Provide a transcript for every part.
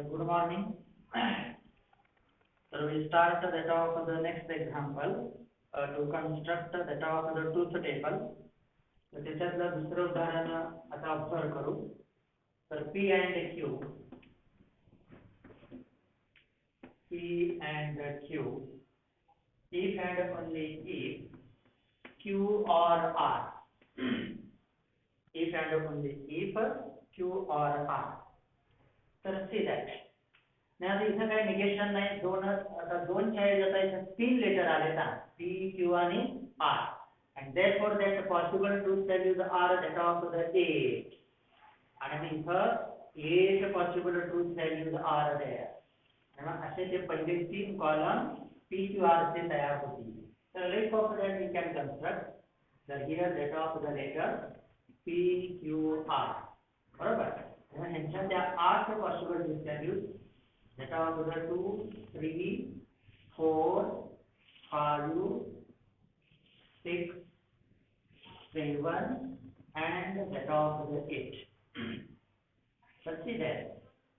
Good morning. So we start the data of the next example to construct the data of the truth table. तर त्याच्यातलं दुसरं उदाहरण आता observe करू. तर P and Q, if and only if Q or R, if and only if Q or R. तर see that. नाही आता इथं काही निगेशन नाही. दोनच्या ऐवजी आता इथं 3 लेटर आले ना, P, Q आणि R, and therefore that possible truth values are that of the 8, आणि इथं 8 possible truth values are there. आणि असे ते पहिले 3 कॉलम P, Q, R चे तयार होतील. तर let's hope that we can construct the here data of the letter P, Q, R. बरोबर. आणि ह्यांच्या त्या 8 possible truth values that are the 2, 3, 4, 5, 6, 7 and that of the 8. see there.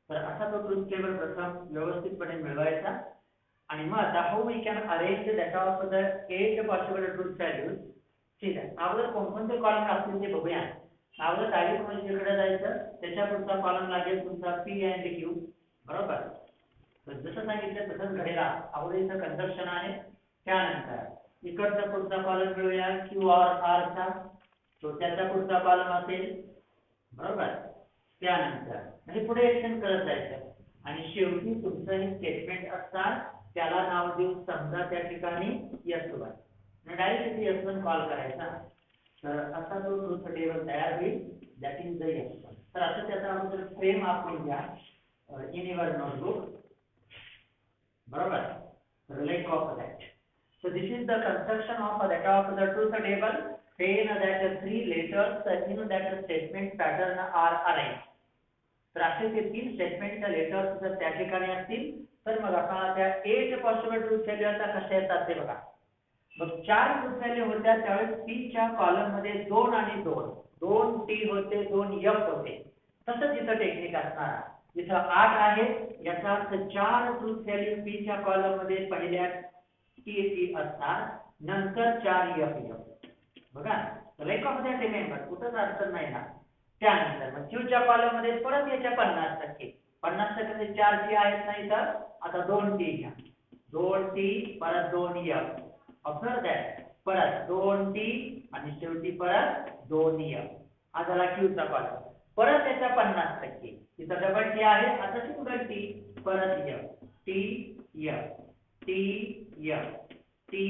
तर असा तो ट्रूथ टेबल प्रथम व्यवस्थितपणे मिळवायचा आणि मग आता how we can arrange the data of the 8 possible truth values. ठीक आहे. अगोदर कोणकोणते कॉलम लागतील ते बघूया. अगोदर डावी कडे जायचं, त्याच्या पुढचा कॉलम लागेल तुमचा P and Q. बरोबर. तर जसं सांगितलं तसंच घडेला. अगोदर इथं कंजक्शन आहे. त्यानंतर इकडचा पुढचा कॉलम मिळूया Q or R चा, तो त्याचा पुढचा कॉलम असेल. बरोबर. त्यानंतर म्हणजे पुढे एक्सटेंड करत जायचं आणि शेवटी तुमचं हे स्टेटमेंट असतात त्याला नाव देऊन समजा त्या ठिकाणी S1 आणि डायरेक्ट इथे S1 कॉल करायचा. तर असा तो ट्रूथ टेबल तयार होईल. That is the S1. तर आता त्याचा अगोदर फ्रेम आपण घ्या इन युअर नोटबुक. बरोबर. तर let of that. So this is the construction of the data of the truth table. Saying that 3 letters in that statement pattern are arranged. तर असे ते 3 स्टेटमेंटच्या लेटर्स जर त्या ठिकाणी असतील तर मग आपल्याला त्या 8 पॉसिबल ट्रूथ व्हॅल्यू आता कशा येतात ते बघा. मग 4 ट्रूथ व्हॅल्यू होत्या त्यावेळेस P च्या कॉलम मध्ये 2 आणि 2 T होते, 2 F होते. तसंच इथं टेक्निक असणार. इथं 8 आहे, याचा अर्थ 4 ट्रूथ व्हॅल्यू P च्या कॉलम मध्ये पहिल्या T असणार, नंतर 4 F. बघा. लाईक ऑफ दॅट रिमेंबर, कुठंच अडचण नाही ना. त्यानंतर मग Q च्या कॉलम मध्ये परत याच्या 50% 50% मध्ये 4 T आहेत नाही तर आता 2 T घ्या. 2 T परत 2 F. Observe that. परत 2 T आणि शेवटी परत 2 F. हा झाला Q चा कॉलम. परत याच्या 50%. इथं डबल T आहे, आता सिंगल T परत F. T F T F T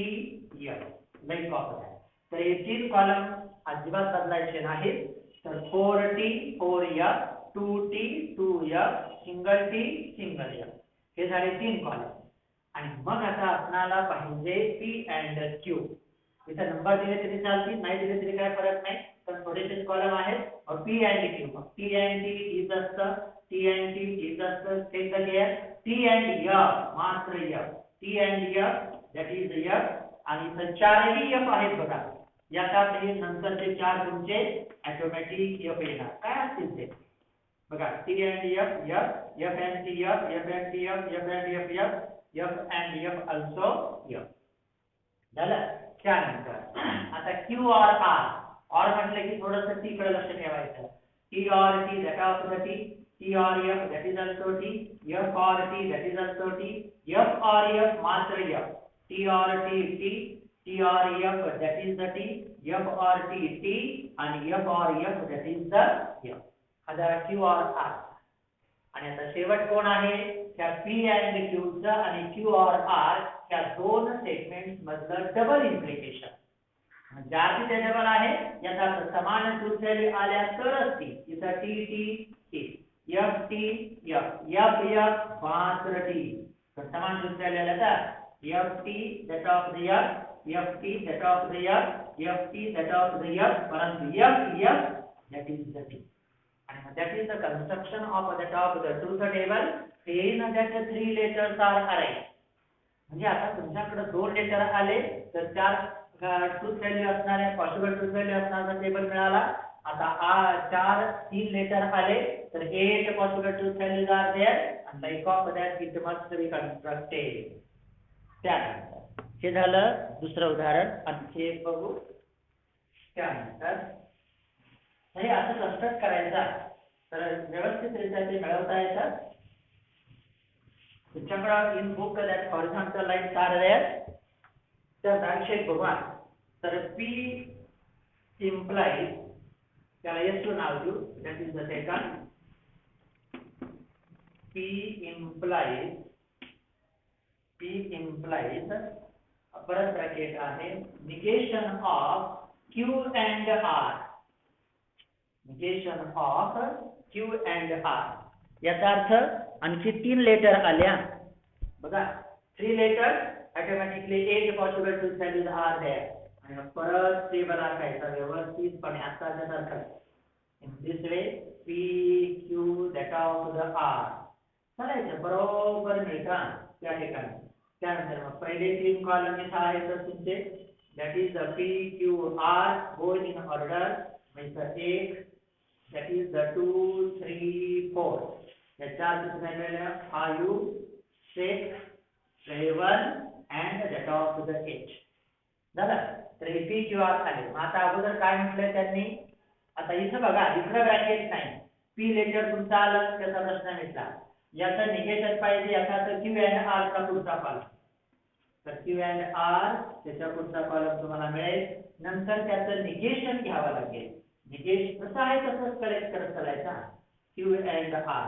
F. Like of that. तर हे 3 कॉलम अजिबात बदलायचे नाहीत. तर 4T 4F 2T 2F single T single F. हे झाले 3 कॉलम. आणि मग आता आपल्याला पाहिजे P and Q. इथे नंबर दिले तरी चालतील, नाही दिले तरी काय फरक नाही, पण थोडेसे कॉलम आहेत. और P and Q, T and T is असतं, T and T इज असतं. Take the care. T and F मात्र F. T and F that is F. आणि इथं 4ही F आहेत बघा. याचा हे नंतरचे 4 तुमचे ऑटोमॅटिक F येणार. काय असतील ते बघा. T and F F, F and T F, F and T F, F and F F, F and F also F. झालं. त्यानंतर आता Q or R. R म्हटलं की थोडंसं T कडे लक्ष ठेवायचं. T or T that of the T, T or F that is also T, F or T that is also T, F or F मात्र F. T or T T, T or F that is the T, F or T T आणि F or F that is the F. आता Q or R. आणि आता शेवट कोण आहे? त्या P and Q चा आणि Q or R या दोन स्टेटमेंट्स मधलं डबल इम्प्लिकेशन. म्हणजे आधी ते डबल आहे, याचा समान ट्रूथ व्हॅल्यू आल्या तरच ती. इथं T T T F T F F F मात्र T. तर समान ट्रूथ व्हॅल्यू आल्या तर F T that of the F, F T that of the F, F T that of the F, परंतु F F that is the T. And that is the construction of the top of the truth table. Saying that 3 letters are arranged. म्हणजे आता तुमच्याकडे 2 letter आले तर 4 truth value असणाऱ्या possible truth value असणारा table मिळाला. आता तीन लेटर आले तर 8 possible truth values are there and like of that it must be constructed. त्यानंतर हे झालं दुसरं उदाहरण. आणखी एक बघू. त्यानंतर हे असं कन्स्ट्रक्ट करायचं तर व्यवस्थितरित्या ते मिळवता येतं. तुमच्याकडं in book that horizontal lines are there. त्या दाखशेत बघा. तर P implies, त्याला S2 नाव देऊ, that is the second. P implies परत ब्रॅकेट आहे negation of Q and R. Negation of Q and R. याचा अर्थ आणखी 3 लेटर आल्या बघा. 3 letter automatically 8 possible truth values are there. आणि परत टेबल आखायचा व्यवस्थितपणे आताच्या सारखं. In this way P Q that of the R चालायचं बरोबर मिळतं त्या ठिकाणी. त्यानंतर मग पहिले 3 कॉलम इथं आहेत तर तुमचे that is the P Q R go in order. म्हणजे 1 दॅट इज द 2 3 4. याच्या झालेल्या 5 6 7 अँड दॅट ऑफ द 8 झालं. तर हे P Q R आले. मग आता अगोदर काय म्हटलंय त्यांनी. आता इथं बघा इकडं ब्रॅकेट नाही. P लेटर तुमचा आलं त्याचा प्रश्न मिटला. याचं निगेशन पाहिजे याचा तर Q and R चा पुढचा कॉलम. तर Q and R त्याचा पुढचा कॉलम तुम्हाला मिळेल. नंतर त्याचं निगेशन घ्यावं लागेल. निगेशन कसं आहे तसंच कलेक्ट करत चालायचा Q and R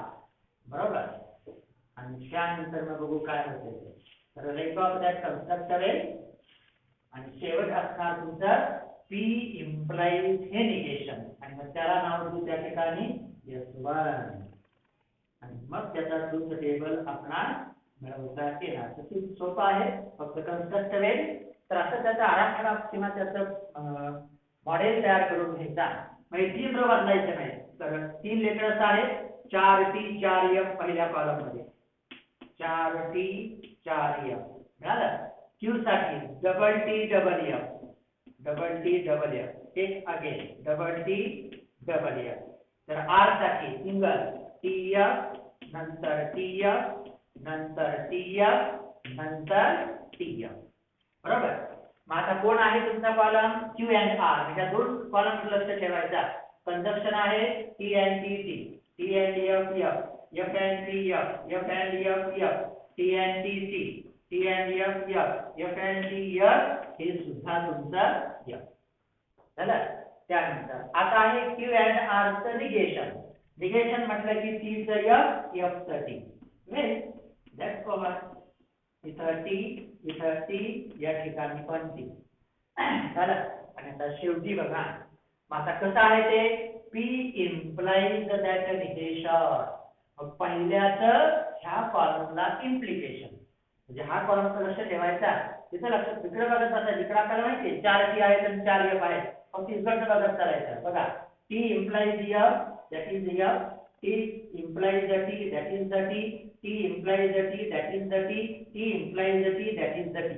बरोबर. आणि त्यानंतर मग बघू काय होते. तर लेट ऑफ दॅट कन्स्ट्रक्ट करेल आणि शेवट असणार तुमचं P implies हे निगेशन आणि मग त्याला नाव देऊ त्या ठिकाणी S1. आणि मग त्याचा ट्रूथ टेबल आपणास मिळवता येणार. तर ते सोपं आहे फक्त कन्स्ट्रक्ट करेल. तर असं त्याचा आराखडा किंवा त्याचं मॉडेल तयार करून घ्यायचा. म्हणजे 3 रो बदलायचे नाही. तर 3 लेटर्स आहेत 4T 4F पहिल्या कॉलम मध्ये 4T 4F मिळालं. Q साठी डबल T डबल F एक again double T double F. तर R साठी सिंगल TF नंतर TF नंतर TF नंतर TF बरोबर. मग आता कोण आहे तुमचा कॉलम Q and R. म्हणजे 2 कॉलम लक्ष ठेवायचा. कंजक्शन आहे T and T T and F F and T F and F T and T T and F and T हे सुद्धा तुमचं F झालं. त्यानंतर आता आहे Q and R चं निगेशन. निगेशन म्हटलं की T चं F F चं T. Well that's common. इथं T या ठिकाणी पण T झालं. आणि आता शेवटी बघा मग आता कसं आहे ते P implies that negation. मग पहिल्याचं ह्या कॉलमला इम्प्लिकेशन म्हणजे हा कॉलमचा लक्ष ठेवायचा. तिथं लक्ष तिकडे बघत असायचं. इकडे आपल्याला माहिती 4T आहेत आणि 4F आहेत. फक्त इकडचं बघत चालायचं. बघा T implies F that is F. T implies the T that is the T. T implies the T that is the T. T implies the T that is the T.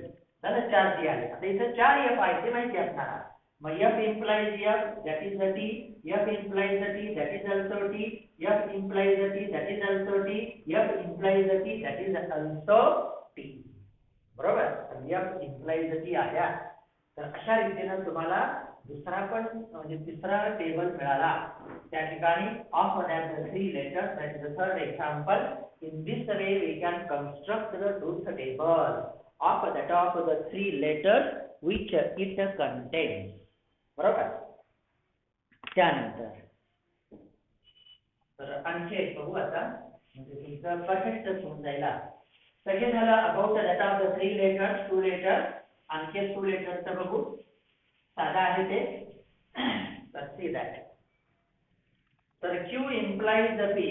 झालं 4T आले. आता इथं 4F आहे ते माहिती असणार. मग F implies F that is the T. F implies the T that is also T. F implies the T that is also T. F implies the T that is also T बरोबर. F implies the T आल्या. तर अशा रीतीने तुम्हाला दुसरा पण म्हणजे तिसरा टेबल मिळाला. त्या ठिकाणी of that the 3 letters that is the third example. In this way we can construct the truth table of the 3 letters which it contains बरोबर. त्यानंतर तर आणखी एक बघू आता म्हणजे तुमचं परफेक्ट होऊन जाईल. तर हे झालं about that of the 3 letters 2 letters. आणखी 2 लेटर्स बघू. साधा आहे ते. तर सी दॅट. तर Q implies the P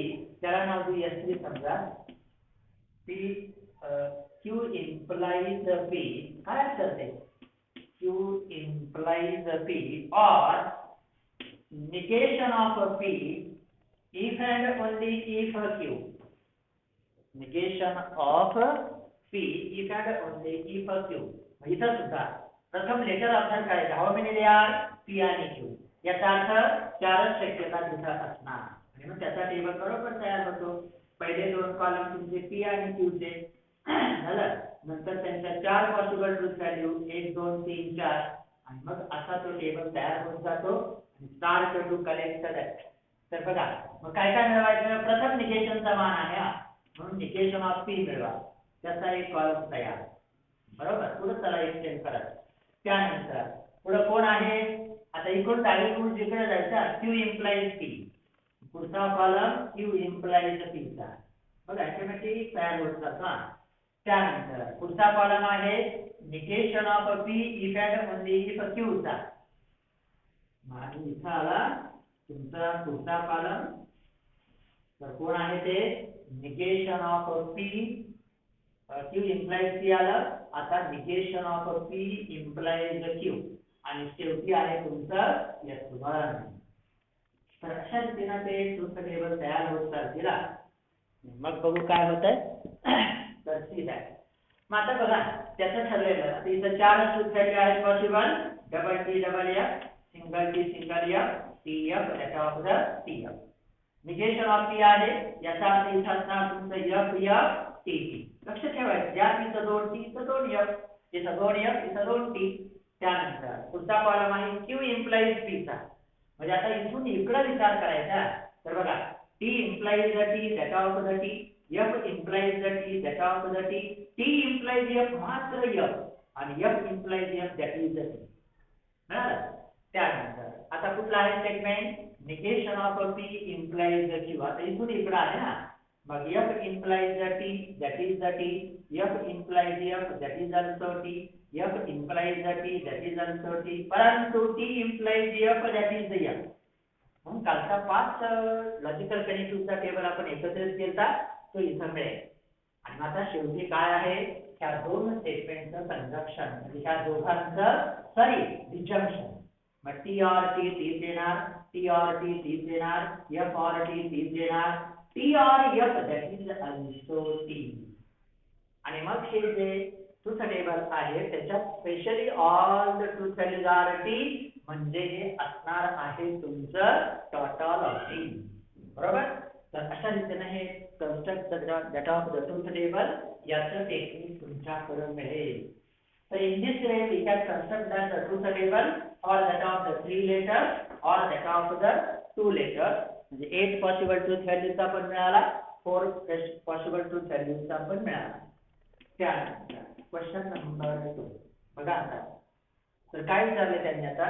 त्याला नाव देऊ S3 समजा. P Q implies the P काय असतं ते Q implies the P or negation of P if and only if Q. Negation of P if and only if Q. इथं सुद्धा प्रथम letter observe करायचं. How many they are P आणि Q. याचा अर्थ चारच शक्यता तिथं असणार आणि मग त्याचा टेबल बरोबर तयार होतो. पहिले दोन कॉलम तुमचे पी आणि क्यूचे झालं, नंतर त्यांच्या चार पॉसिबल ट्रूथ व्हॅल्यू 1 2 3 4 आणि मग असा तो टेबल तयार होत जातो आणि स्टार्ट टू कलेक्ट दॅट. तर बघा मग काय काय मिळवायचं. प्रथम निगेशनचा मान आहे हा, म्हणून निगेशन ऑफ पी मिळवा, त्याचा एक कॉलम तयार. बरोबर, पुढे त्याला एक्सटेंड करा. त्यानंतर पुढे कोण आहे, आता इकडून डावीकडून जिकडे जायचं क्यू इम्प्लाइज पी, पुढचा कॉलम क्यू इम्प्लाइज पी चा. बघा ऑटोमॅटिक तयार होत जातो. त्यानंतर पुढचा कॉलम आहे negation of P if and only if Q चा. आणि इथं आला तुमचा पुढचा कॉलम, तर कोण आहे ते negation of P, Q implies P आलं. आता negation of P implies Q आणि शेवटी आहे तुमचं S1. तर अशा रीतीने ते ट्रूथ टेबल तयार होत चालतील. मग बघू काय होतंय. तर ठीक आहे. मग आता बघा त्याचं ठरलेलं, आता इथं चार ट्रूथ व्हॅल्यू आहेत possible, double T double F, single T single F, T F याचा of the T F. Negation of P आहे, याचा अर्थ इथं असणार तुमचं एफ एफ टी टी. लक्ष ठेवायचं, या इथं 2 टी इथं 2 एफ, इथं 2 एफ इथं 2 टी. त्यानंतर पुढचा कॉलम आहे क्यू इम्प्लाइज पी चा, म्हणजे आता इथून इकडे विचार करायचा. तर बघा T implies the T that of the T, F implies the T that of the T, T implies F मात्र एफ आणि F implies F that is the T. त्यानंतर आता कुठला आहे statement, negation of P implies the Q. आता इथून इकडे आहे ना, मग F implies the T that is the T, F implies F that is also T, F implies the T that is also T, परंतु T implies F that is the F. म्हणून कालचा 5 logical कनेक्टिव्हचा table आपण एकत्रित केला, तो इथं मिळेल. आणि आता शेवटी काय आहे, ह्या दोन स्टेटमेंटचं कंजक्शन, म्हणजे ह्या दोघांचं डिजंक्शन. मग टी ऑर टी तीच येणार, टी ऑर टी तीच येणार, एफ ऑर टी तीच येणार, T or F that is also T. आणि मग हे जे ट्रूथ टेबल आहे त्याच्यात specially all the truth values are T, म्हणजे हे असणार आहे तुमचं टोटल ऑफ टी. बरोबर. तर अशा रीतीने हे construct that of the truth table याचं टेक्निक तुमच्याकडे मिळेल. तर in this way we can construct the truth table or that of the 3 letters or that of the 2 letters. म्हणजे 8 पॉसिबल ट्रूथ व्हॅल्यूज आपण मिळाला, 4 पॉसिबल ट्रूथ व्हॅल्यूज आपण मिळाला. त्यानंतर क्वेश्चन नंबर 2 बघा आता. तर काय विचारले त्यांनी आता,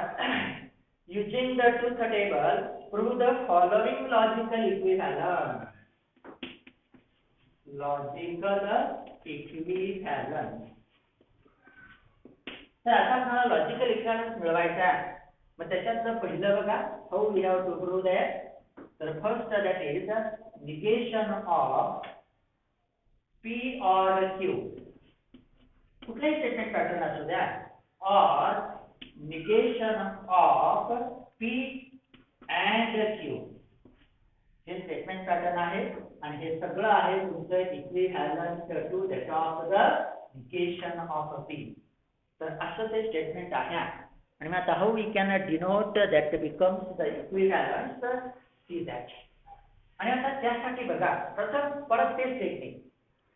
using the truth table prove the following logical equivalence. Logical equivalence. तर आता आपल्याला लॉजिकल इक्विव्हॅलन्स मिळवायचा आहे. मग त्याच्यातलं पहिलं बघा, how we have to prove that. तर first that is negation of P or Q. कुठलाही स्टेटमेंट पॅटर्न असू द्या, or negation of P and Q, हे स्टेटमेंट पॅटर्न आहे. आणि हे सगळं आहे तुमचं equivalence to that of the negation of P. तर असं ते स्टेटमेंट आहे. आणि मग आता how we can denote that becomes the equivalence, see that. आणि आता त्यासाठी बघा प्रथम परत तेच टेक्निक,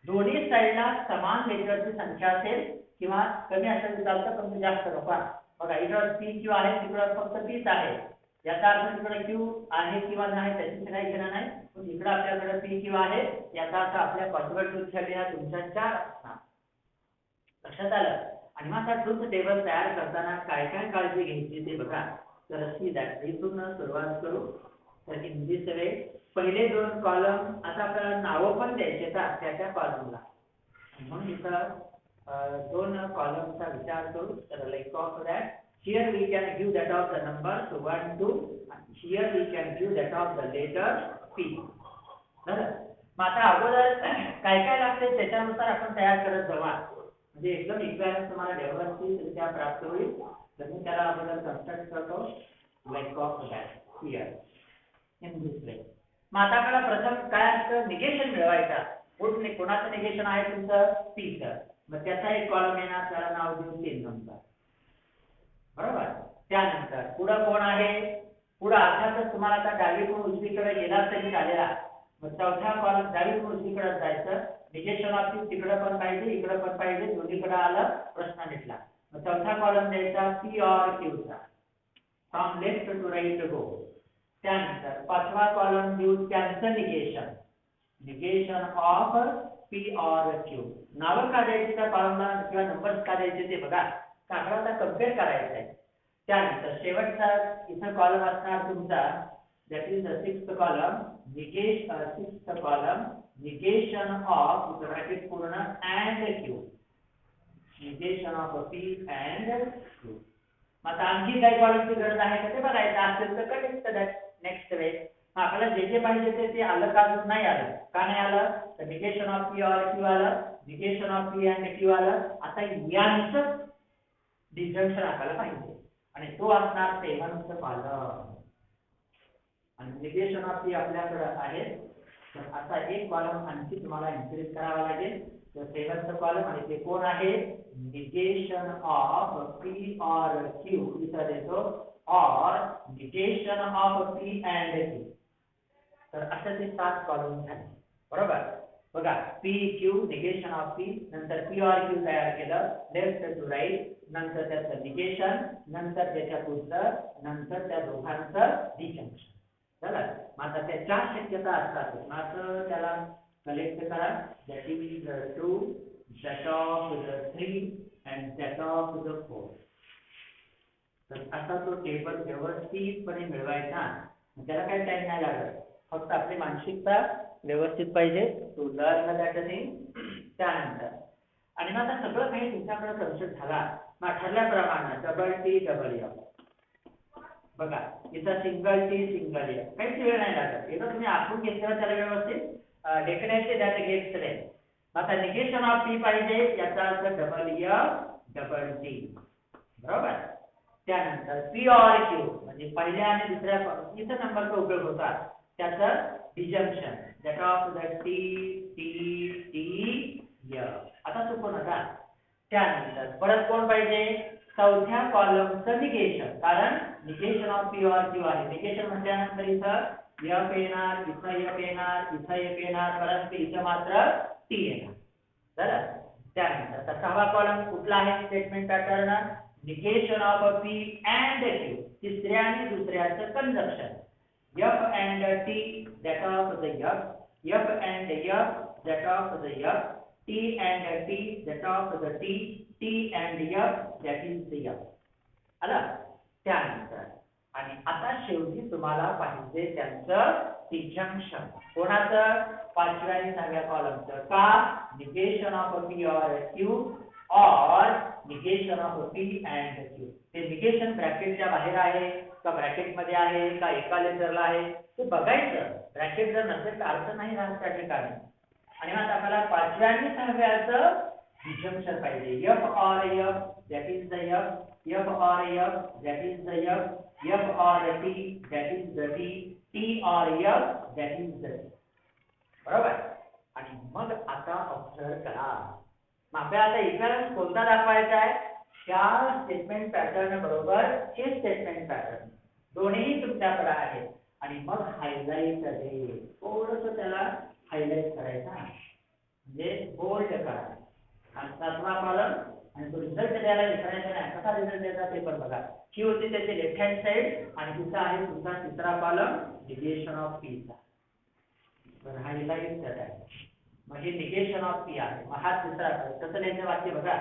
दोन्ही साईडला समान लेटरची संख्या असेल किंवा कमी असेल चालतं, पण जास्त नको. बघा इकडं पी क्यू आहे, तिकडं फक्त पीच आहे, याचा अर्थ तिकडे क्यू आहे किंवा नाही त्याची काही घेणं नाही. पण इकडं आपल्याकडे पी क्यू आहे, याचा अर्थ आपल्या पॉसिबल ट्रूथ व्हॅल्यू तुमच्या 4 असणार. लक्षात आलं. आणि मग आता ट्रूथ टेबल तयार करताना काय काय काळजी घ्यायची ते बघा. तर सी दॅट इथून सुरुवात करू. तर इन दिस वे पहिले 2 कॉलम, आता आपल्याला नावं पण द्यायचे त्या कॉलमला, म्हणून इथं 2 कॉलमचा विचार करू. तर like of that here we can give that of the number 1 2 आणि here we can give that of the letter P. बरं. मग आता अगोदर काय काय लागते त्याच्यानुसार आपण तयार करत जाऊ, म्हणजे एकदम इक्विव्हॅलन्स तुम्हाला डेव्हलपच्या प्राप्त होईल. तर मी त्याला अगोदर कन्स्ट्रक्ट करतो like of that here in this वे. मग आता आपल्याला प्रथम काय असतं, निगेशन मिळवायचा. कोणाचं निगेशन आहे तुमचं पीचं, मग त्याचा एक कॉलम येणार, त्याला नाव देऊ 3 नंबर. बरोबर. त्यानंतर पुढं कोण आहे, पुढे अर्थातच तुम्हाला आता डावीकडून उजवीकडे गेला तरी चालेल. मग चौथा कॉलम डावीकडून उजवीकडे जायचं. निगेशन ऑफ क्यू तिकडे पण पाहिजे इकडे पण पाहिजे दोन्हीकडे आलं प्रश्न मिटला. मग चौथा कॉलम द्यायचा पी ऑर क्यूचा. From left to right go. त्यानंतर पाचवा कॉलम देऊ त्यांचं negation. Negation of P or Q. नावं का द्यायची त्या कॉलमला किंवा नंबर्स का द्यायचे ते बघा. आकडा कम्पेअर करायचा आहे. त्यानंतर शेवटचा इथं कॉलम असणार तुमचा that is the sixth column sixth column negation of bracket पूर्ण and q. negation of p and q. मग आणखी काही कॉलमची गरज आहे का ते बघायचं असेल तर करेक्ट नेक्स्ट वे. आपल्याला जे जे पाहिजे ते आलं का अजून नाही आलं. का नाही आलं तर negation of P or Q आलं. Negation of P and Q आलं. आता यांचं डिजंक्शन आपल्याला पाहिजे आणि तो असणार सेवन्थ कॉलम. आणि निगेशन ऑफ पी आपल्याकडे आहे. तर आता एक कॉलम आणखी तुम्हाला इन्क्रीज करावा लागेल. तर सेवन्थ कॉलम आणि ते कोण आहे negation of P or Q इथं देतो or negation of P and Q. तर असं ते 7 कॉलम झाले बरोबर. बघा P Q negation of P नंतर पी ऑर क्यू तयार केलं लेफ्ट टू राईट. नंतर त्याचं निगेशन नंतर त्याच्या पुढचं नंतर त्या दोघांचं डिजंक्शन झालं. मग आता त्या 4 शक्यता असतात. मात्र त्याला कलेक्ट करा. That is 2 that of the 3 and that of the 4. तर असा तो टेबल व्यवस्थितपणे मिळवायचा. त्याला काही टाइम नाही लागत. फक्त आपली मानसिकता व्यवस्थित पाहिजे. To learn that thing. त्यानंतर आणि मग आता सगळं काही तुमच्याकडे कन्सेप्ट झाला. मग ठरल्याप्रमाणे डबल टी डबल एफ. बघा इथं सिंगल टी सिंगल एफ काहीच वेळ नाही लागत. एकदा तुम्ही आखून घेतलं त्याला व्यवस्थित डेफिनेटली दॅट गेट्स रेड. आता निगेशन ऑफ पी पाहिजे याचा अर्थ डबल एफ डबल टी बरोबर. त्यानंतर पी ऑर क्यू म्हणजे पहिल्या आणि दुसऱ्या इथं नंबरचा उपयोग होता त्याचं disjunction that of the T T T F. आता चुकू नका. त्यानंतर परत कोण पाहिजे चौथ्या कॉलमचं निगेशन. कारण negation of P or Q आहे. निगेशन म्हटल्यानंतर इथं एफ येणार इथं एफ येणार इथं एफ येणार परंतु इथं मात्र टी येणार झालं. त्यानंतर 6वा कॉलम कुठला आहे statement pattern negation of P and Q. तिसऱ्या आणि दुसऱ्याचं conjunction F and T that of the F F and F that of the F T and T that of the T T and F that is the F आलं. त्यानंतर आणि आता शेवटी तुम्हाला पाहिजे त्यांचं डिजंक्शन कोणाचं 5व्या आणि 6व्या कॉलमचं. का negation of P or Q और negation of P and Q. ते निगेशन ब्रॅकेटच्या बाहेर आहे का ब्रॅकेट मध्ये आहे का एका लेटरला आहे ते बघायचं. ब्रॅकेट जर नसेल तर अर्थ नाही राहत त्या ठिकाणी. आणि मग आपल्याला 5व्या आणि 6व्याचं डिजंक्शन पाहिजे. F or F that is the F F or F that is the F F or T that is the T T or F that is the T बरोबर. आणि मग आता ऑब्झर्व करा. मग आपल्याला आता इक्विव्हॅलन्स कोणता दाखवायचा आहे ह्या स्टेटमेंट पॅटर्न बरोबर हे स्टेटमेंट पॅटर्न दोन्ही तुमच्याकडे आहेत. आणि मग हायलाइट आहे थोडंसं त्याला हायलाइट करायचं म्हणजे बोल्ड करा. 7वा कॉलम आणि तो रिझल्ट द्यायला विचारायचा नाही कसा रिझल्ट द्यायचा ते पण बघा. ही होती त्याची लेफ्ट हँड साइड आणि तिचा आहे तुमचा 3रा कॉलम निगेशन ऑफ पी चा. तर हायलाइट करायचं. मग हे निगेशन ऑफ पी आहे. मग हा 3रा कसं लिहायचं वाक्य बघा.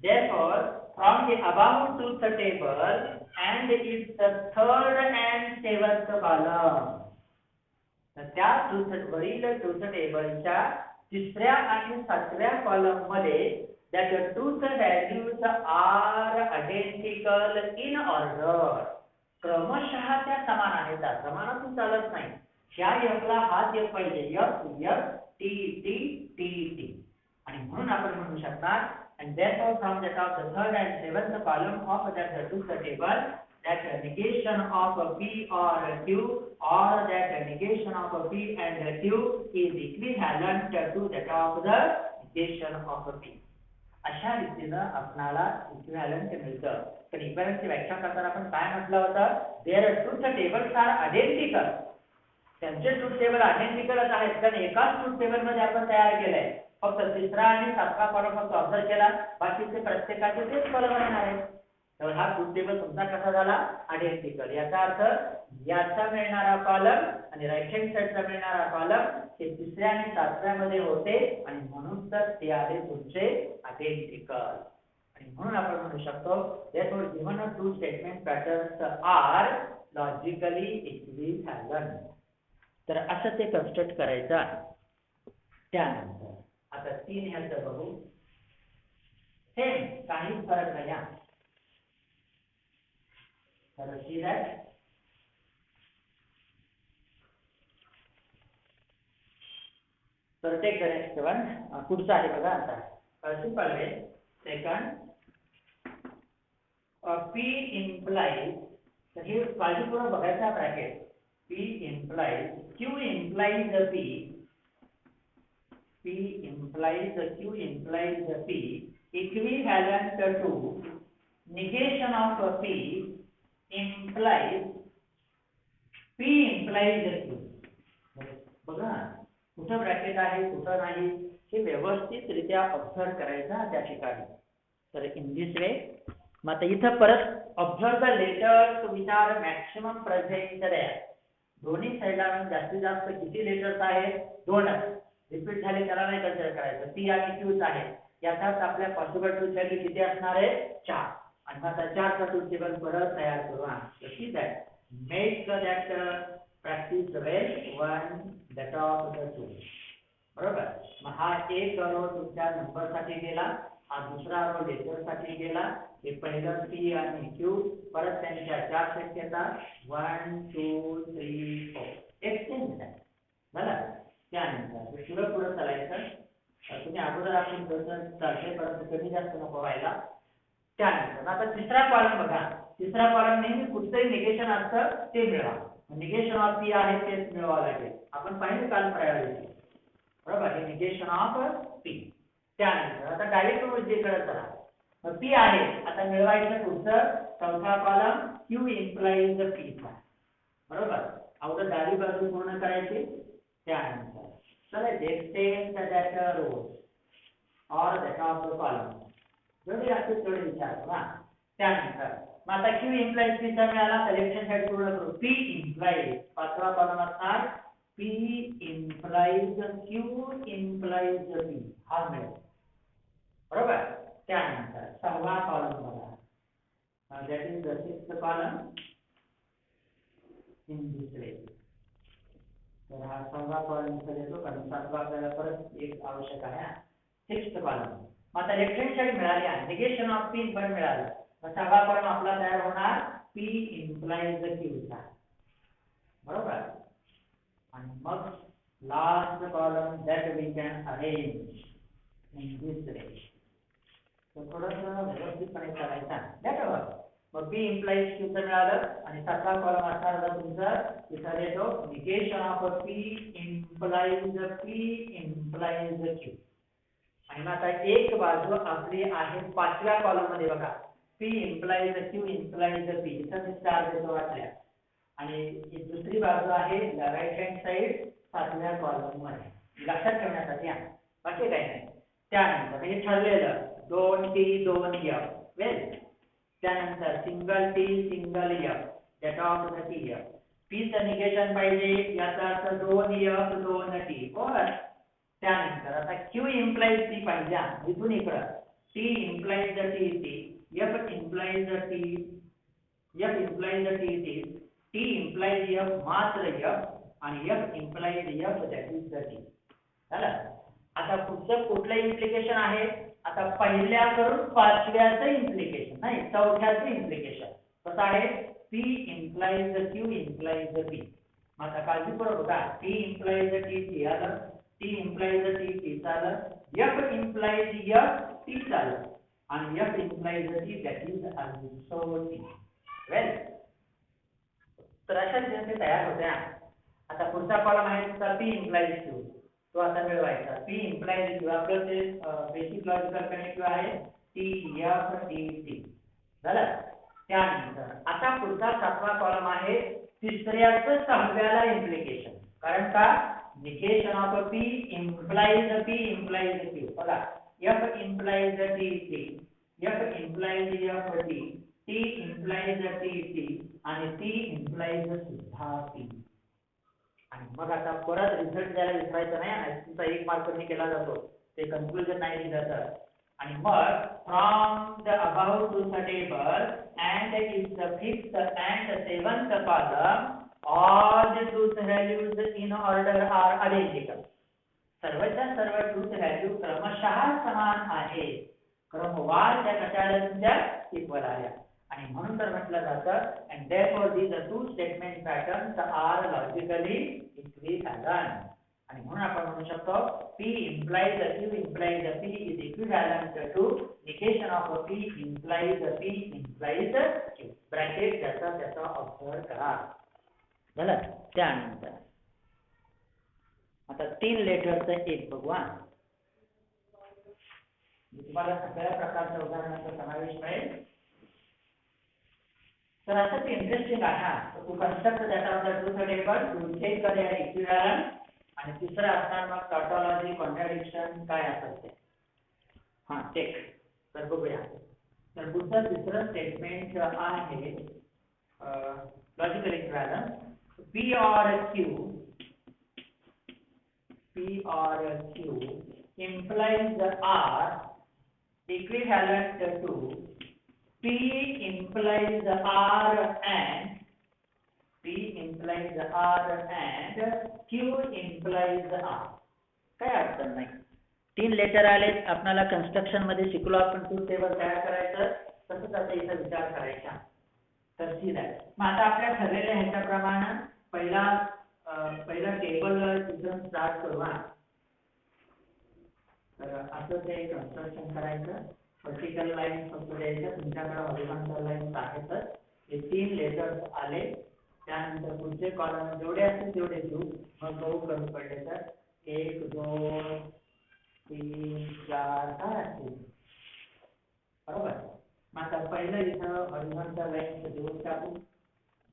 Therefore, from the above truth table and its the 3rd and 7th column. तर त्या वरील ट्रूथ टेबलच्या 3ऱ्या आणि 7व्या कॉलम मध्ये that the truth values are identical in order. क्रमशः त्या समान आहेत. समानातून चालत नाही. ह्या एफला हाच एफ पाहिजे F F T T T T आणि म्हणून आपण म्हणू शकणार and therefore from that of the 3rd and 7th column of that truth table that negation of p or q or that negation of p and q is equivalent to that of the negation of p. अशा रीतीनं आपणाला equivalent मिळतं. पण इक्विव्हॅलंटची व्याख्या करताना आपण काय म्हटलं होतं, their truth tables are identical. त्यांचे ट्रूथ टेबल आयडेंटिकलच आहेत, कारण एकाच ट्रूथ टेबल मध्ये आपण तयार केलंय. फक्त तिसरा आणि सातवा कॉलम फक्त ऑब्झर्व केला, बाकीचे प्रत्येकाचे तेच कॉलम असणार आहेत. तर हा ट्रूथ टेबल तुमचा कसा झाला, आयडेंटिकल. याचा अर्थ याचा मिळणारा कॉलम आणि राईट हँड साइडचा मिळणारा कॉलम हे तिसऱ्या आणि सातव्या मध्ये होते, आणि म्हणून तर ते आले तुमचे आयडेंटिकल. आणि म्हणून आपण म्हणू शकतो therefore given a two statement patterns are logically equivalent. तर असं ते कन्स्ट्रक्ट करायचं आहे. त्यानंतर आता 3 ह्याचं बघू. हे काही फरक नाही हा. तर see that तर टेक द नेक्स्ट वन. पुढचा आहे बघा आता. Simple way. Second P implies, तर हे काळजीपूर्वक बघायचा bracket. P implies Q implies P. P implies Q implies P equivalent to negation of P implies P implies Q. बघा कुठं ब्रॅकेट आहे कुठं नाही हे व्यवस्थितरित्या ऑब्झर्व करायचं त्या ठिकाणी. तर इन दिस वे. मग आता इथं परत observe the letters which are maximum present there. दोन्ही साईडला जास्तीत जास्त किती लेटर्स आहेत, 2च. रिपीट झाले त्याला नाही कन्सिडर करायचं. पी आणि क्यूच आहे. याचाच आपल्या पॉसिबल ट्रूथ व्हॅल्यू किती असणार आहे, 4. आणि आता 4चा ट्रूथ टेबल परत तयार करू. ठीक आहे. Make that practice well one that of the 2. बरोबर. मग हा एक रो तुमच्या नंबर साठी गेला, हा दुसरा रो लेटर साठी गेला. हे पहिलं P आणि Q परत त्यांच्या 4 शक्यता 1 2 3 4 एक्सचेंज झालं. त्यानंतर पुढे चालायचं. तुम्ही अगोदर आपण चालते परंतु कमी जास्त नको व्हायला. त्यानंतर आता तिसरा कॉलम बघा. तिसरा कॉलम नेहमी कुठचंही निगेशन असतं ते मिळवा. निगेशन ऑफ P आहे तेच मिळवावं लागेल. आपण पाहिलं काल प्रायोरिटी. बरोबर. हे निगेशन ऑफ P. त्यानंतर आता डावीकडून उजवीकडे चला. मग P आहे आता मिळवायचं पुढचं चौथा कॉलम Q implies P चा. बरोबर. अगोदर डावी बाजू पूर्ण करायची. त्यानंतर चला एक्सटेंड दॅट रो और दॅट ऑफ द कॉलम. जेवढे असतील तेवढे विचार करा. त्यानंतर मग आता Q implies P चा मिळाला तर लेफ्ट हँड साइड पूर्ण करू. P implies पाचवा कॉलम असणार P implies Q implies P हा मिळेल. बरोबर. त्यानंतर सहावा कॉलम बघा. That is the sixth column in this way. तर हा सहावा कॉलम येतो कारण सातवा आपल्याला परत एक आवश्यक आहे. Sixth column. मग आता लेफ्ट हँड साइड मिळाली आहे. निगेशन ऑफ P पण मिळालं. मग सहावा कॉलम आपला तयार होणार P implies Q चा. बरोबर. आणि मग last column that we can arrange in this way. तर थोडंसं व्यवस्थितपणे करायचा. बरोबर. मग P implies Q चं मिळालं आणि सातवा कॉलम असणार तुमचा तिथं येतो negation of P implies Q. आणि आता एक बाजू आपली आहे पाचव्या कॉलम मध्ये बघा. P implies Q implies P. इथं मी स्टार देतो वाटल्या. आणि दुसरी बाजू आहे राईट हँड साइड सातव्या कॉलम मध्ये. लक्षात ठेवण्यासाठी आहे, बाकी काही नाही. त्यानंतर हे ठरलेलं 2T 2F. वेल. त्यानंतर single T single F that of the TF. P चं निगेशन पाहिजे याचा अर्थ 2F 2T. बरोबर. त्यानंतर आता Q implies P पाहिजे. इथून इकडं T implies TT. F implies T. F implies TT. T implies F मात्र F आणि F implies F that is the T. झालं. आता पुढचं कुठलं इम्प्लिकेशन आहे. आता पहिल्या करून पाचव्याचं इम्प्लिकेशन नाही चौथ्याचं इम्प्लिकेशन कसं आहे. P implies Q implies P. मग आता काळजीपूर्वक बघा. T implies TT आलं. T implies TT चालं. F implies F T चालं. आणि F implies T that is also T. वेल. तर अशा रीतीने तयार होत्या. आता पुढचा कॉलम आहे तुमचा P implies Q. तो असा मिळवायचा. P इम्प्लाइज Q आपलं ते बेसिक लॉजिकल कनेक्टिव्ह आहे TFTC. झालं. त्यानंतर आता पुढचा 7वा कॉलम आहे तिसऱ्याच 6व्याला इम्प्लिकेशन. कारण का negation of P implies Q. बघा F implies TC, F implies FT, T implies TC आणि T implies सुद्धा P. आणि मग आता परत रिझल्ट द्यायला विसरायचं नाही. ऍनालिसिसचा 1 मार्कने केला जातो. ते कन्क्लुजन नाही लिहिलं तर. आणि मग from the about to the table and is the fifth and seventh column all the truth values in order are identical. सर्वच्या सर्व ट्रूथ व्हॅल्यू क्रमशः समान आहे. क्रमवार त्या कशाला इक्वल आहे. आणि म्हणून तर म्हटलं जातं and therefore these two statement patterns are logically equivalent. आणि म्हणून आपण म्हणू शकतो P implies Q implies P is equivalent to negation of P implies Q. Bracket त्याचा ऑब्झर्व करा. झालं. त्यानंतर आता 3 लेटरचं एक बघू. तुम्हाला सगळ्या प्रकारच्या उदाहरणांचा समावेश राहील. तर असं ते इंटरेस्टिंग आहे. To construct that of the truth table to check करे इक्विव्हॅलंट. आणि तिसरं असणार मग टॉटॉलॉजी कॉन्ट्रडिक्शन काय असते. चेक. तर बघूया. तर पुढचं तिसरं स्टेटमेंट आहे logical equivalent. P or Q implies R equivalent to P implies R and Q implies R. काय अडचण नाही. 3 लेटर आले. आपल्याला कन्स्ट्रक्शन मध्ये शिकलो आपण ट्रूथ टेबल तयार करायचं. तसंच आता इथं विचार करायचा. तर ठीक आहे. मग आता आपल्या ठरलेल्या ह्याच्याप्रमाणे पहिला टेबल तिथून स्टार्ट करू. तर असं ते कन्स्ट्रक्शन करायचं. वर्टिकल लाईन फक्त द्यायचं. तुमच्याकडे हॉरिझॉन्टल लाईन आहेतच. हे 3 लेटर्स आले. त्यानंतर पुढचे कॉलम जेवढे असतील तेवढे घेऊ. मग बघू कमी पडले तर 1 2 3 4 काय असतील. बरोबर. मग आता पहिलं इथं हॉरिझॉन्टल लाईन देऊन टाकू.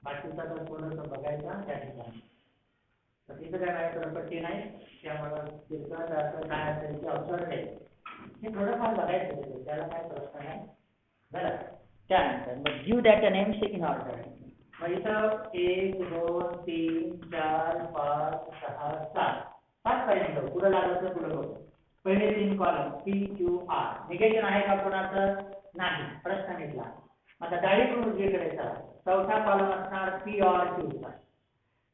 बाकीचा तर थोडंसं बघायचं त्या ठिकाणी. तर तिथं काय माझ्याकडे पट्टी नाही. त्यामुळं तिथं काय असेल ते ऑब्झर्व आहे. हे थोडंफार बघायचं. त्याला काय प्रश्न नाही. बरं. त्यानंतर मग give that names in order. मग इथं 1 2 3 4 5 6 7 पर्यंत पुढे लागलं पुढे बघू. पहिले 3 column P Q R. Negation आहे का कोणाचं नाही. प्रश्न निघाला. आता डावीकडून उजवीकडे चला. चौथा कॉलम असणार P or Q चा.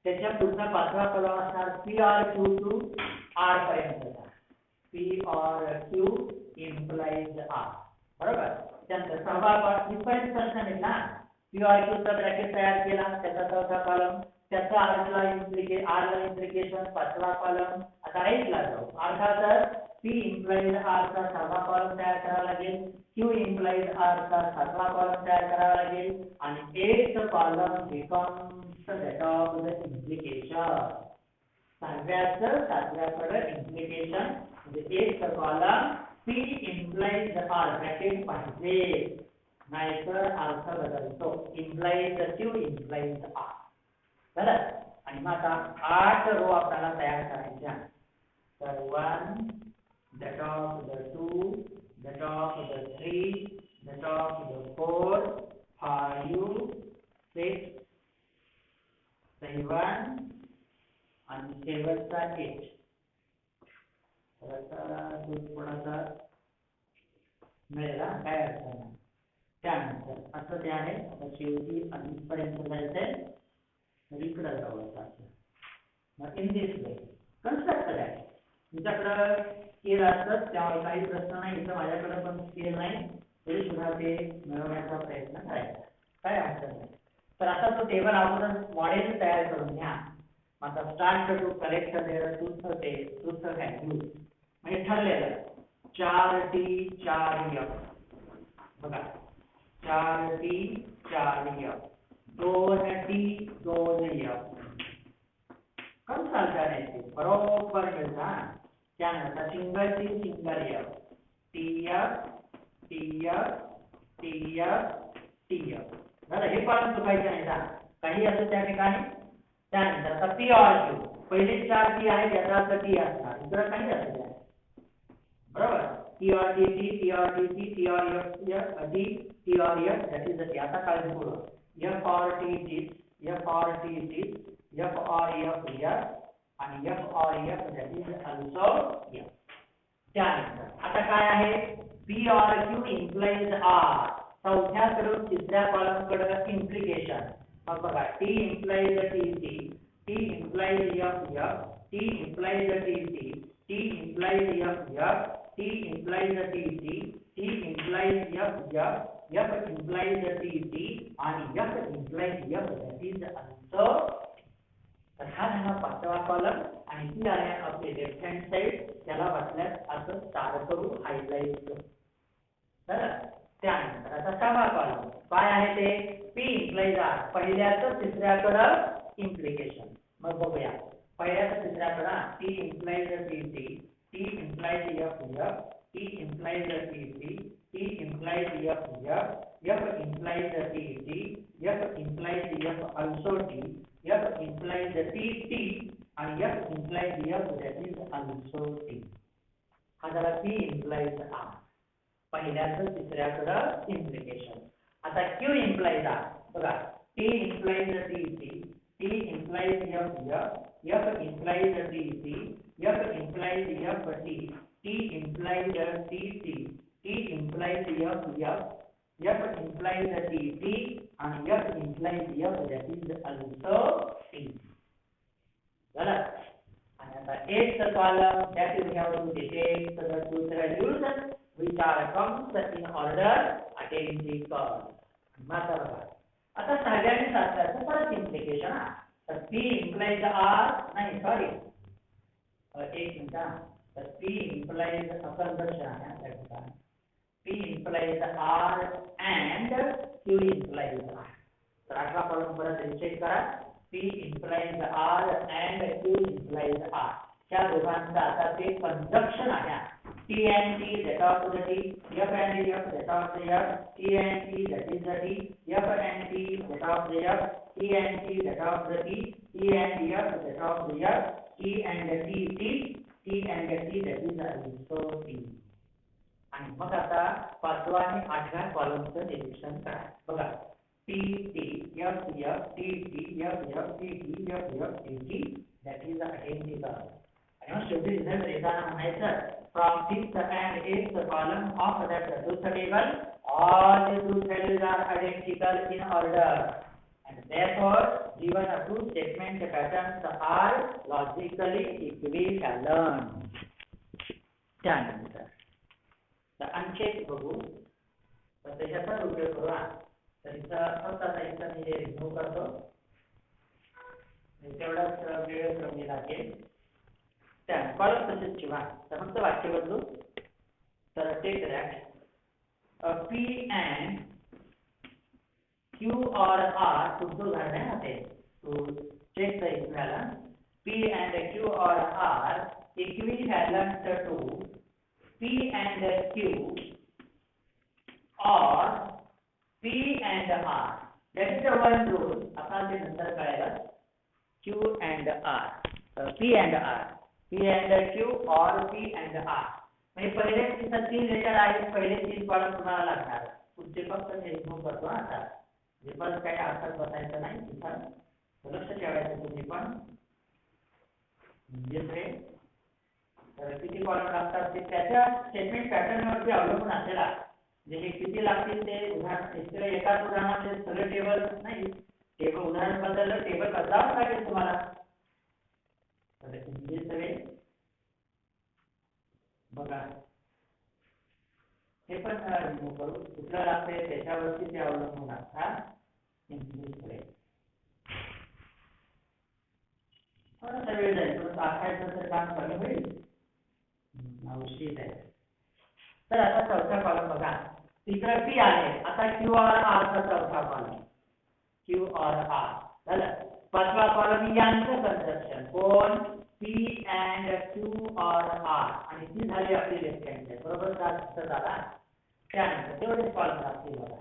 त्याच्या पुढचा 5वा कॉलम असणार P or Q to R पर्यंतचा. P or Q implies R. बरोबर. त्यानंतर 6वा इथपर्यंत प्रश्न निघाला. P or Q चा ब्रॅकेट तयार केला. त्याचा चौथा कॉलम. त्याचा R ला इम्प्लिकेशन 5वा कॉलम. आता राईटला जाऊ. अर्थातच P implies R चा 6वा कॉलम तयार करावा लागेल. Q implies R चा 7वा कॉलम तयार करावा लागेल. आणि 8th column becomes that of the implication. 7व्याकडे implication म्हणजे 8th column P implies R bracket पाहिजे. नाहीतर अर्थ बदलतो. implies Q implies R. बरं. आणि मग आता 8 रो आपल्याला तयार करायच्या. तर 1 that of the 2 that of the 3 that of the 4 5 6 7 आणि शेवटचा 8. तर आता थोडासा मिळेल. काय अडचण नाही. त्यानंतर असं ते आहे. आता शेवटी अंतपर्यंत जायचंय. इकडे जाऊ. मग इन दिस वे कन्स्ट्रक्ट करायचं. तुमच्याकडं स्केल असतात त्यामुळे काही प्रश्न नाही. इथं माझ्याकडे पण स्केल नाही. तरी सुद्धा ते मिळवण्याचा प्रयत्न करायचा. काय अडचण नाही. तर आता तो टेबल अगोदर मॉडेल तयार करून घ्या. आता start to collect truth value म्हणजे ठरलेलं 4T 4F. बघा 4T 4F 2T 2F कम चालता नाही बरोबर मिळता त्यानंतर single T single F TF TF TF TF झालं हे कॉलम चुकायचं नाही का काही असं त्या ठिकाणी त्यानंतर आता पी ऑर क्यू पहिले 4 टी आहे याचा अर्थ टी असणार इतर काही असू द्या बरोबर T or T T T or T T T or F F D T or F that is the आता काळजीपूर्वक F or T T F or T T F or F F आणि F or F that is also F त्यानंतर आता काय आहे P or Q implies R चौथ्या कडून तिसऱ्या कॉलम कडे इम्प्लिकेशन मग बघा T implies T T T implies F F T implies T T T implies F F T implies T T T implies F F F implies T T आणि F implies F that is also तर हा झाला पाचवा column आणि ती आहे आपली left hand side त्याला वाटल्यास असं स्टार करू हायलाइट करू बरं त्यानंतर आता सहावा कॉलम काय आहे ते पी इम्प्लाइज आर पहिल्याचं तिसऱ्याकडे इम्प्लिकेशन मग बघूया पहिल्याचं तिसऱ्याकडे T implies T T T implies F F T implies T T T implies F F F implies T T F implies F also T F implies T T आणि F implies F that is also T हा झाला P implies R पहिल्याचं तिसऱ्याकडे implication आता Q implies R बघा T implies T T T implies F F F implies T T F implies F T T implies T T T implies F F F implies T T आणि F implies F that is also T झालं आणि आता eighth column that we have to detect the truth values which are comes in order identical मात्र आता सगळ्यांनी सारखं परत implication तर पी इम्प्लाइज आर नाही सॉरी एक मिनिट तर पी इम्प्लाइज आपण दर्शन आहे P implies R and Q implies R तर अठरा कॉलम परत रिचेक करा P implies R and Q implies R त्या दोघांचा आता ते कंजक्शन आहे T and T that are to the T, F and F that are to the F, T and T that is the T, F and T that are to the F, T and T that are to the T, T and F that are to the F, T and T T, T and T that is also T. आणि मग आता पाचवा आणि आठव्या कॉलमचं निरीक्षण करा बघा T T F F T T F F T T F F T T that is identical. आणि शेवटी रिझल्ट येताना म्हणायचं from fifth and eighth column of that truth table, all the truth values are identical in order, and therefore given a true statement patterns are logically equivalent. त्यानंतर तर आणखी एक बघू तर त्याच्याचा उपयोग करूया तर इथं फक्त इथं मी हे रिमूव्ह करतो तेवढाच वेळ कमी लागेल त्या कॉलम तसेच ठेवा तर फक्त वाक्य बदलू तर take that P and Q or R तुमचं उदाहरण आहे ना ते to check the equivalent P and Q or R equivalent to P and Q or P and R that is the one rule आपल्याला ते नंतर कळेल Q and R P and R P and Q or P and R म्हणजे पहिले तिथं 3 letter आहेत पहिले 3 column तुम्हाला लागणार पुढचे फक्त ते रिमूव्ह करतो आता जे पण काही अर्थात बसायचं नाही तिथं लक्ष ठेवायचं तुम्ही पण म्हणजे तर किती कॉलम लागतात ते त्याच्या स्टेटमेंट पॅटर्नवरती अवलंबून असेल जे हे किती लागतील ते उदाहरण इतके एकाच उदाहरणाचे सगळे टेबल नाही टेबल उदाहरण बदललं टेबल बदलावं लागेल तुम्हाला बघा हे पण रिमूव्ह करू कुठलं लागतंय त्याच्यावरती ते अवलंबून असतात इंग्लिशकडे थोडासा वेळ जाईल थोडं आखायचं तर काम कमी होईल औषध आहे तर आता चौथा कॉलम बघा तिकडे पी आहे आता क्यू आर आर चा चौथा कॉलम क्यू आर आर झालं पाचवा कॉलम यांचं कंजक्शन कोण P and Q or R आणि ती झाली आपली लेफ्ट हँड साइड बरोबर झाला त्यानंतर तेवढेच कॉलम असतील बघा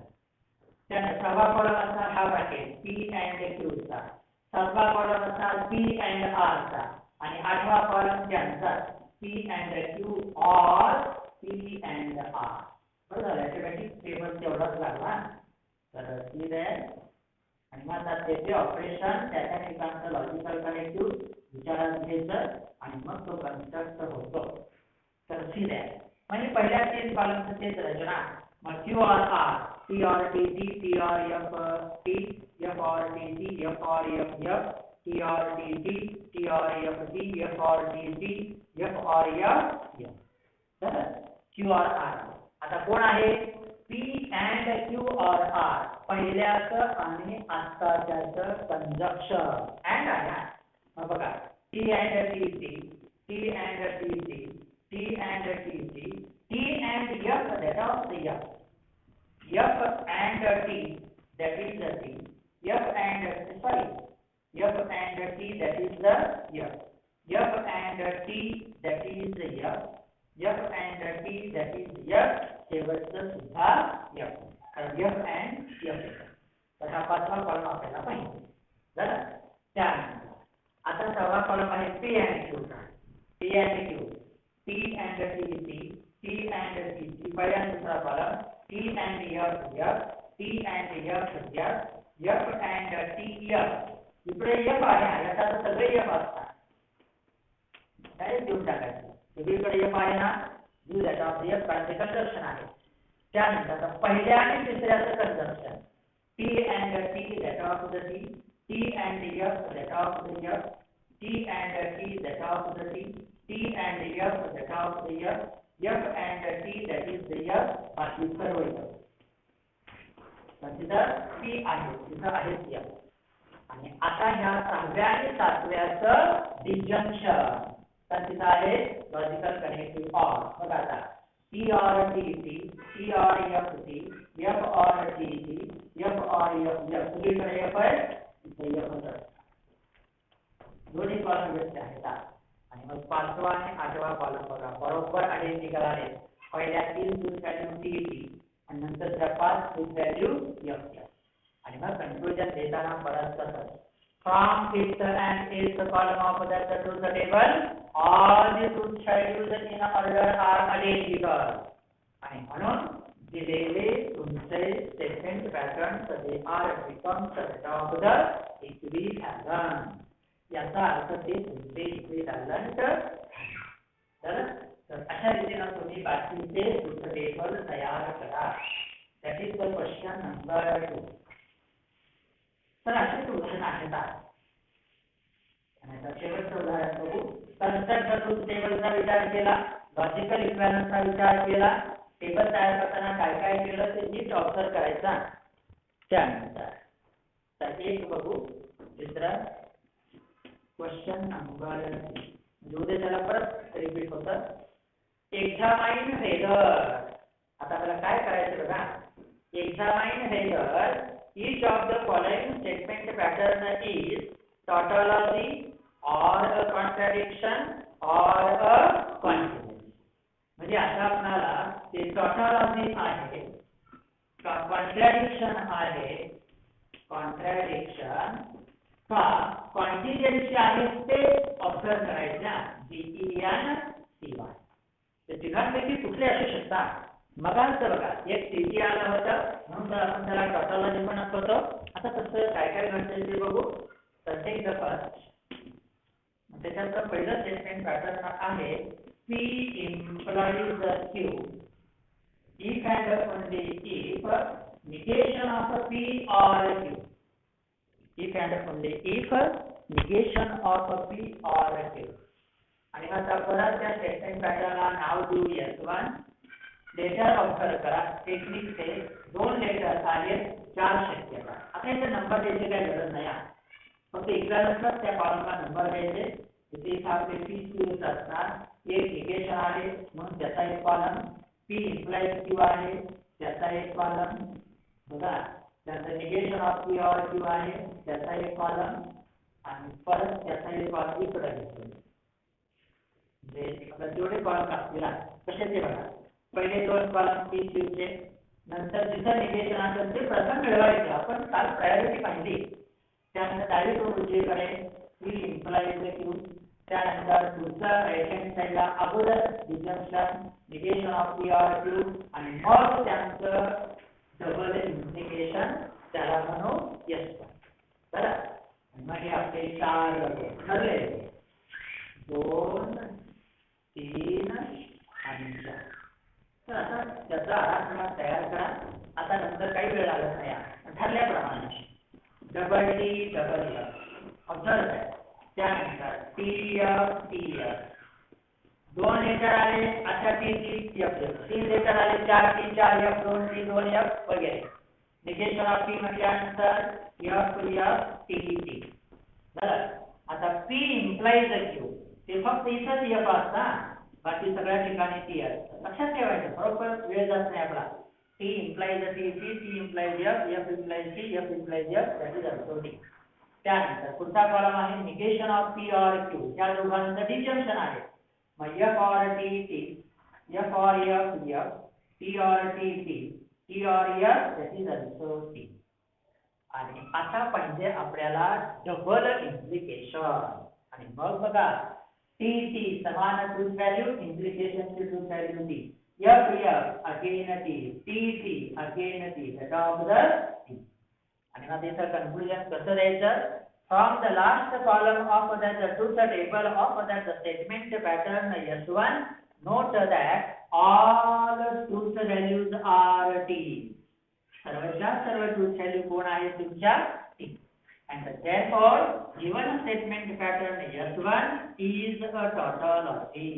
त्यानंतर सहावा कॉलम असणार हा ब्रॅकेट P and Q चा सातवा कॉलम असणार P and R चा आणि आठवा कॉलम त्यांचा P and Q or P and R बरोबर झालं ऑटोमॅटिक टेबल तेवढाच लागला तर सी दॅट आणि मग आता त्याचे ऑपरेशन त्याच्या ठिकाणचं लॉजिकल कनेक्टिव्ह विचारात घ्यायचं आणि मग तो कन्स्ट्रक्ट होतो तर सी दॅट म्हणजे पहिल्या तीन कॉलमचं तेच रचना मग Q or R P or T T or F T F or T T F or F F T or T T or F T F or T T F or F F तर Q or R आता कोण आहे P and Q or R पहिल्याचं आणि आत्ताच्याचं conjunction and आहे मग बघा T and TC T and TC T and TC T and F that of the F F and T that is the T F and sorry F and T that is the F F and T that is the F F and T that is F शेवटचं सुद्धा F कारण F and F तर हा पाचवा column आपल्याला पाहिजे झालं त्यानंतर आता सहावा कॉलम आहे P and Q P and Q T and TC T and TC पहिला दुसरा column T and F F T and F F F and T F इकडे F आहे याचा सगळे F असतात डायरेक्ट देऊन टाकायचं सगळीकडे F आहे ना use that of the F कारण ते कंजक्शन आहे त्यानंतर पहिल्या आणि तिसऱ्याचं conjunction T and T that of the T T and F that of the F T and T that of the T T and F that of the F F and T that is the F बाकी सर्व येतं तर तिथं P आहे तिथं आहे F आणि आता ह्या सहाव्या आणि सातव्याचं डिस्जंक्शन तर तिथं आहे लॉजिकल कनेक्टिव्ह ऑर बघा आता T or TC T or FT F or TC F or F सगळीकडे F आहे तिथे F होतं दोन्ही कॉलम व्यस्त आहेत आणि मग पाचवा आणि आठवा कॉलम बघा बरोबर आयडेंटिकल आहे पहिल्या तीन गुण व्हॅल्यू TT आणि नंतरच्या पाच गुण व्हॅल्यू F आणि मग कन्क्लुजन देताना परत तसंच from fifth and eighth column of the truth table all the truth values in order are identical आणि म्हणून दिलेले तुमचे statement pattern they are becomes set of the equivalent याचा अर्थ ते तुमचे इक्विव्हॅलंट तर अशा रीतीने तुम्ही बाकीचे ट्रुथ टेबल तयार करा that is the question number 2 तर असे उदाहरण आहेत आणि आता शेवटचं उदाहरण बघू कन्स्ट्रक्ट ट्रुथ टेबलचा विचार केला लॉजिकल इक्विव्हॅलंटचा विचार केला टेबल तयार करताना काय काय केलं ते नीट ऑब्झर्व करायचा त्यानंतर तर एक बघू दुसरा क्वेश्चन नंबर 3 उद्या त्याला परत रिपीट होतं एक्झामाइन वेदर आता आपल्याला काय करायचं बघा एक्झामाइन weather each of the following statement pattern is tautology or a contradiction or a coincidence म्हणजे आता आपल्याला ते tautology आहे contradiction आहे contradiction का कॉन्टिजेंसी आहे ते ऑब्झर्व करायचं DENCY ते तिघांपैकी कुठले असू शकतात मगांचं बघा एक TT आलं होतं म्हणून आपण त्याला टॉटॉलॉजी म्हणत होतो आता तसं काय काय घडतं ते बघू तर टेक द फर्स्ट त्याच्यात पहिलं स्टेटमेंट पॅटर्न आहे P implies Q if and only if negation of P or Q if and only if negation of P or Q आणि आता परत त्या स्टेटमेंट पॅटर्नला नाव देऊ S1 लेटर ऑब्झर्व करा टेक्निक से दोन लेटर आले चार शक्यता आता इथे नंबर द्यायची काही गरज नाही फक्त इक्विव्हॅलंटच त्या कॉलमला नंबर द्यायचे इथे आपले P Q असणार एक निगेशन आहे म्हणून त्याचा एक कॉलम P इम्प्लाइज Q आहे त्याचा एक कॉलम बघा त्याचं निगेशन ऑफ P और Q आहे त्याचा एक कॉलम आणि परत त्याचा एक कॉलम इकडे घेतो. म्हणजे एखादा जेवढे कॉलम असतील कशाचे बघा, पहिले 2 कॉलम P Q चे, नंतर जिथं निगेशन असेल ते प्रथम मिळवायचे. आपण काल प्रायोरिटी पाहिली. त्यानंतर डावीकडून उजवीकडे P इम्प्लाइज Q, त्यानंतर पुढचा राईट हँड साईडला अगोदर disjunction negation of P or Q आणि मग त्यांचं डबल इम्प्लिकेशन त्याला म्हणू S. बरं, मग हे आपले 4 ठरले, 2 3 आणि 4. तर आता त्याचा आराखडा तयार करा. आता नंतर काही वेळ लागत नाही. ठरल्याप्रमाणे double T double F observe आहे. त्यानंतर TF 2 लेटर आले, अशा TF 3 लेटर आले, 4 T 4 F 2 T 2 F वगैरे. निगेशन ऑफ P म्हटल्यानंतर F T. बरं, आता P इम्प्लाइज Q, ते फक्त इथंच F असतं, बाकी सगळ्या ठिकाणी T असतं. लक्षात ठेवायचं, बरोबर वेळ जात नाही आपला. T implies T, T implies F, F implies T, F implies F, that is also T. त्यानंतर पुढचा कॉलम आहे negation of P or Q, त्या दोघांचं डिजंक्शन आहे. मग F or T T, F or F F, T or T T, T or F, that is also T. आणि आता पाहिजे आपल्याला डबल इम्प्लिकेशन. आणि मग बघा T T समान ट्रूथ व्हॅल्यू, इम्प्लिकेशन ची truth value T. F F again T, T T again T, the top of the T. आणि मग त्याचं कन्क्लुजन कसं द्यायचं? From the last column of the truth table of the statement pattern S1, note that all truth values are T. सर्वच्या सर्व truth value कोण आहे तुमच्या T. And therefore given statement pattern S1 is a tautology.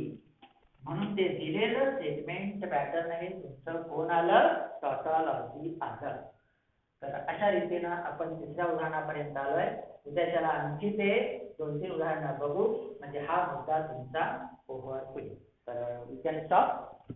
म्हणून ते दिलेलं statement pattern आहे तुमचं कोण आलं? टॉटॉलॉजी आलं. तर अशा रीतीने आपण तिसऱ्या उदाहरणापर्यंत आलोय. उद्याच्याला आणखी ते 2-3 उदाहरणं बघू, म्हणजे हा मुद्दा तुमचा ओव्हर होईल. तर we can stop.